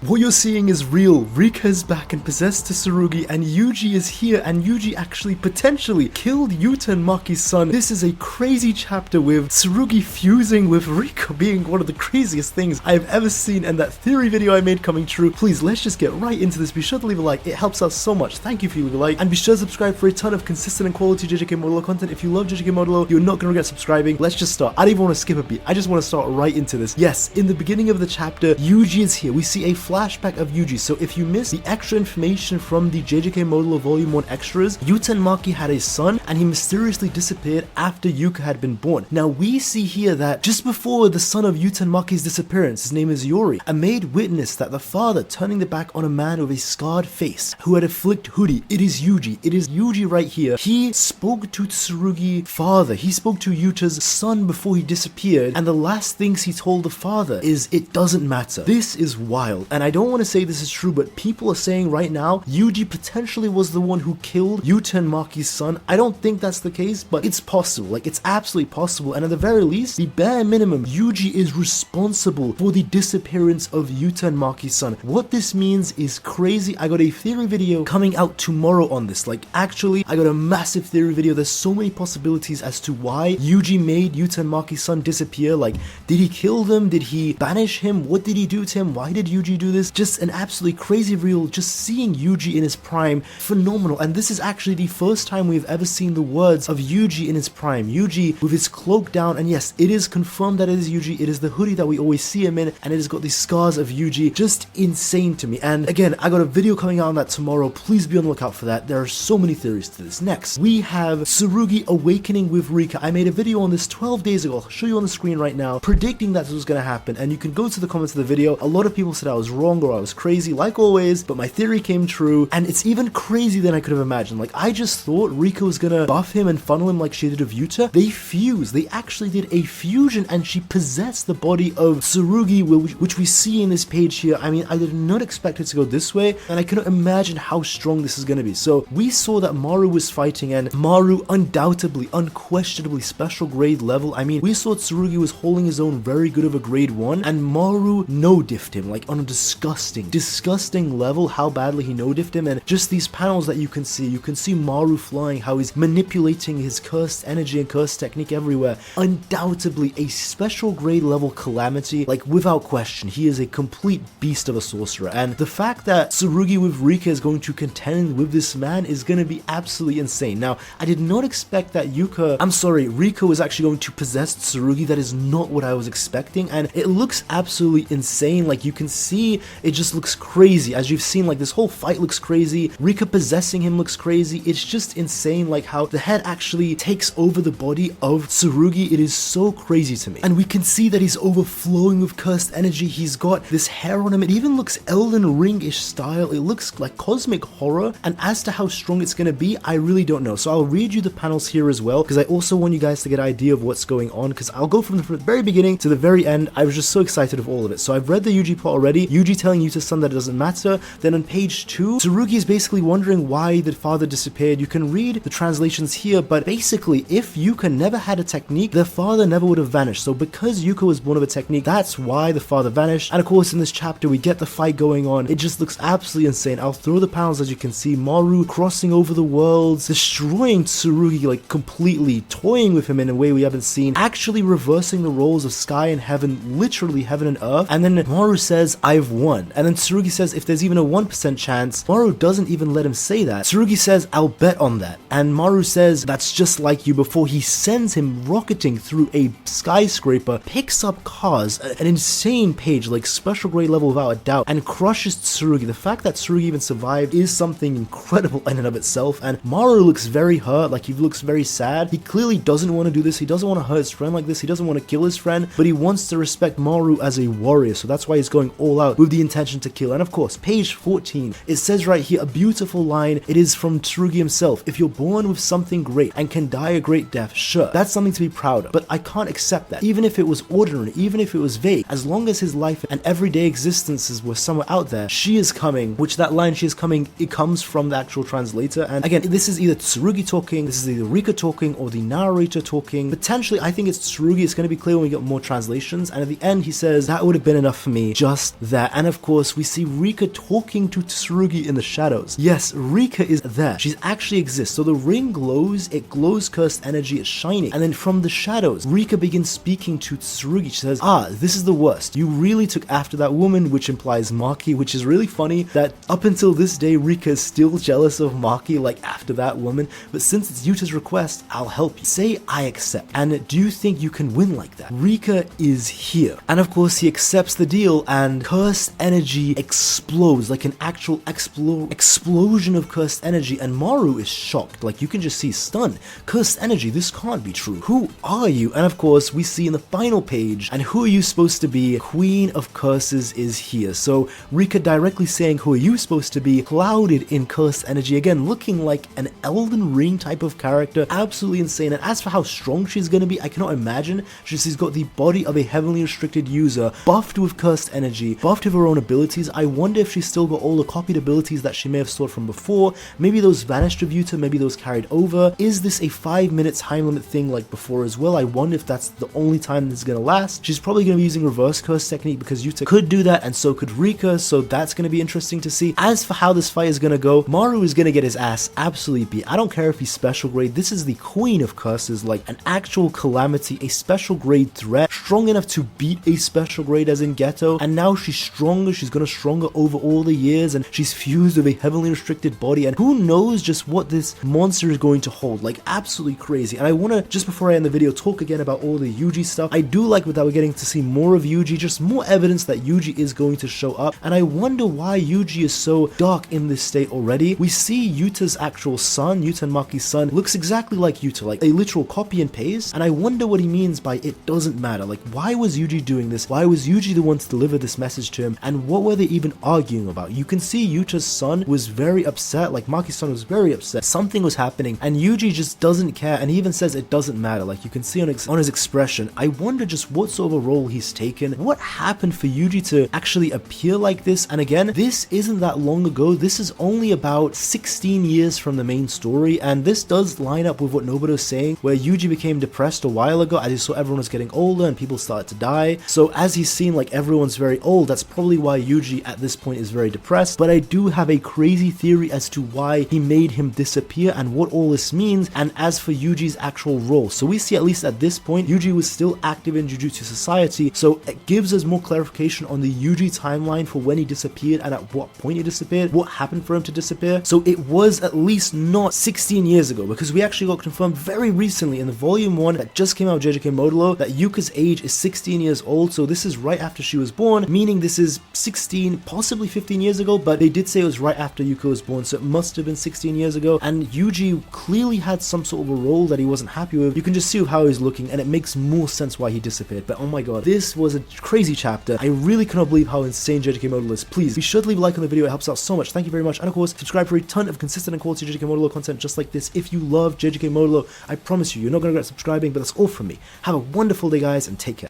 What you're seeing is real. Rika is back and possessed to Tsurugi, and Yuji is here, and Yuji actually potentially killed Yuta and Maki's son. This is a crazy chapter with Tsurugi fusing with Rika being one of the craziest things I've ever seen, and that theory video I made coming true. Please, let's just get right into this. Be sure to leave a like, it helps out so much. Thank you for leaving a like, and be sure to subscribe for a ton of consistent and quality JJK Modulo content. If you love JJK Modulo, you're not gonna regret subscribing. Let's just start. I don't even want to skip a beat. I just want to start right into this. Yes, in the beginning of the chapter, Yuji is here. We see a flashback of Yuji. So if you missed the extra information from the JJK Modulo Volume 1 extras, Yuta and Maki had a son, and he mysteriously disappeared after Yuka had been born. Now we see here that just before the son of Yuta and Maki's disappearance, his name is Yori, a maid witnessed that the father turning the back on a man with a scarred face who had a flicked hoodie. It is Yuji. It is Yuji right here. He spoke to Tsurugi's father. He spoke to Yuta's son before he disappeared, and the last things he told the father is, it doesn't matter. This is wild, and I don't want to say this is true, but people are saying right now Yuji potentially was the one who killed Yuta and Maki's son. I don't think that's the case, but it's possible. Like, it's absolutely possible, and at the very least, the bare minimum, Yuji is responsible for the disappearance of Yuta and Maki's son. What this means is crazy. I got a theory video coming out tomorrow on this. Like, actually, I got a massive theory video. There's so many possibilities as to why Yuji made Yuta and Maki's son disappear. Like, did he kill them? Did he banish him? What did he do to him? Why did Yuji do this? Just an absolutely crazy real. Just seeing Yuji in his prime, phenomenal. And this is actually the first time we've ever seen the words of Yuji in his prime. Yuji with his cloak down, and yes, it is confirmed that it is Yuji. It is the hoodie that we always see him in, and it has got the scars of Yuji. Just insane to me. And again, I got a video coming out on that tomorrow. Please be on the lookout for that. There are so many theories to this. Next, we have Tsurugi awakening with Rika. I made a video on this 12 days ago. I'll show you on the screen right now, predicting that this was going to happen, and you can go to the comments of the video. A lot of people said I was wrong or I was crazy, like always, but my theory came true, and it's even crazier than I could have imagined. Like, I just thought Rika was gonna buff him and funnel him like she did of Yuta. They fused. They actually did a fusion, and she possessed the body of Tsurugi, which we see in this page here. I mean, I did not expect it to go this way, and I cannot imagine how strong this is gonna be. So we saw that Maru was fighting, and Maru undoubtedly, unquestionably special grade level. I mean, we saw Tsurugi was holding his own very good of a grade 1, and Maru no-diffed him, like on a disgusting level, how badly he no-diffed him. And just these panels that you can see Maru flying, how he's manipulating his cursed energy and cursed technique everywhere. Undoubtedly a special grade level calamity, like without question. He is a complete beast of a sorcerer, and the fact that Tsurugi with Rika is going to contend with this man is going to be absolutely insane. Now, I did not expect that Rika was actually going to possess Tsurugi. That is not what I was expecting, and it looks absolutely insane. Like, you can see it just looks crazy. As you've seen, like, this whole fight looks crazy. Rika possessing him looks crazy. It's just insane, like how the head actually takes over the body of Tsurugi. It is so crazy to me. And we can see that he's overflowing with cursed energy. He's got this hair on him. It even looks Elden Ring-ish style. It looks like cosmic horror. And as to how strong it's gonna be, I really don't know. So I'll read you the panels here as well, because I also want you guys to get an idea of what's going on, because I'll go from the very beginning to the very end. I was just so excited of all of it. So I've read the Yuji plot already. Yuji telling Yuta's son that it doesn't matter. Then on page 2, Tsurugi is basically wondering why the father disappeared. You can read the translations here, but basically, if Yuka never had a technique, the father never would have vanished. So because Yuka was born of a technique, that's why the father vanished. And of course, in this chapter, we get the fight going on. It just looks absolutely insane. I'll throw the panels as you can see. Maru crossing over the worlds, destroying Tsurugi, like completely, toying with him in a way we haven't seen, actually reversing the roles of sky and heaven, literally heaven and earth. And then Maru says, I've won. And then Tsurugi says, if there's even a 1% chance, Maru doesn't even let him say that. Tsurugi says, I'll bet on that. And Maru says, that's just like you, before he sends him rocketing through a skyscraper, picks up cars, an insane page, like special grade level without a doubt, and crushes Tsurugi. The fact that Tsurugi even survived is something incredible in and of itself, and Maru looks very hurt, like he looks very sad. He clearly doesn't want to do this. He doesn't want to hurt his friend like this. He doesn't want to kill his friend, but he wants to respect Maru as a warrior, so that's why he's going all out with the intention to kill. And of course, page 14, it says right here, a beautiful line. It is from Tsurugi himself. If you're born with something great and can die a great death, sure, that's something to be proud of, but I can't accept that. Even if it was ordinary, even if it was vague, as long as his life and everyday existences were somewhere out there, she is coming, which that line, she is coming, it comes from the actual translator. And again, this is either Tsurugi talking, this is either Rika talking, or the narrator talking. Potentially, I think it's Tsurugi. It's going to be clear when we get more translations. And at the end, he says, that would have been enough for me, just that that. And of course, we see Rika talking to Tsurugi in the shadows. Yes, Rika is there. She actually exists. So the ring glows, it glows cursed energy, it's shining. And then from the shadows, Rika begins speaking to Tsurugi. She says, this is the worst. You really took after that woman, which implies Maki, which is really funny that up until this day, Rika is still jealous of Maki, like after that woman. But since it's Yuta's request, I'll help you. Say I accept. And do you think you can win like that? Rika is here. And of course, he accepts the deal and cursed energy explodes like an actual explosion of cursed energy. And Maru is shocked. Like you can just see stunned. Cursed energy, this can't be true. Who are you? And of course, we see in the final page, and who are you supposed to be? Queen of Curses is here. So Rika directly saying, who are you supposed to be? Clouded in cursed energy. Again, looking like an Elden Ring type of character. Absolutely insane. And as for how strong she's going to be, I cannot imagine. She's got the body of a heavily restricted user, buffed with cursed energy, buffed with her own abilities. I wonder if she's still got all the copied abilities that she may have stored from before. Maybe those vanished of Yuta, maybe those carried over. Is this a 5-minute time limit thing like before as well? I wonder if that's the only time this is going to last. She's probably going to be using reverse curse technique because Yuta could do that and so could Rika, so that's going to be interesting to see. As for how this fight is going to go, Maru is going to get his ass absolutely beat. I don't care if he's special grade. This is the Queen of Curses, like an actual calamity, a special grade threat, strong enough to beat a special grade as in Ghetto, and now she's stronger. She's gonna stronger over all the years, and she's fused with a heavily restricted body, and who knows just what this monster is going to hold. Like absolutely crazy. And I want to, just before I end the video, talk again about all the Yuji stuff. I do like that we're getting to see more of Yuji, just more evidence that Yuji is going to show up, and I wonder why Yuji is so dark in this state already. We see Yuta's actual son, Yuta and Maki's son, looks exactly like Yuta, like a literal copy and paste, and I wonder what he means by it doesn't matter. Like, why was Yuji doing this? Why was Yuji the one to deliver this message to him? And what were they even arguing about? You can see Yuta's son was very upset, like Maki's son was very upset. Something was happening, and Yuji just doesn't care, and he even says it doesn't matter. Like, you can see on his expression. I wonder just what sort of a role he's taken. What happened for Yuji to actually appear like this? And again, this isn't that long ago. This is only about 16 years from the main story, and this does line up with what Nobara is saying, where Yuji became depressed a while ago as he saw everyone was getting older and people started to die. So as he's seen like everyone's very old, that's probably why Yuji at this point is very depressed. But I do have a crazy theory as to why he made him disappear and what all this means. And as for Yuji's actual role, so we see at least at this point Yuji was still active in Jujutsu Society, so it gives us more clarification on the Yuji timeline for when he disappeared and at what point he disappeared, what happened for him to disappear. So it was at least not 16 years ago, because we actually got confirmed very recently in the volume 1 that just came out of JJK Modulo that Yuka's age is 16 years old, so this is right after she was born, meaning this is 16, possibly 15 years ago, but they did say it was right after Yuka was born, so it must have been 16 years ago. And Yuji clearly had some sort of a role that he wasn't happy with. You can just see how he's looking, and it makes more sense why he disappeared. But oh my god, this was a crazy chapter. I really cannot believe how insane JJK Modulo is. Please be sure to leave a like on the video, it helps out so much. Thank you very much, and of course subscribe for a ton of consistent and quality JJK Modulo content just like this. If you love JJK Modulo, I promise you're not going to regret subscribing. But that's all from me. Have a wonderful day, guys, and take care.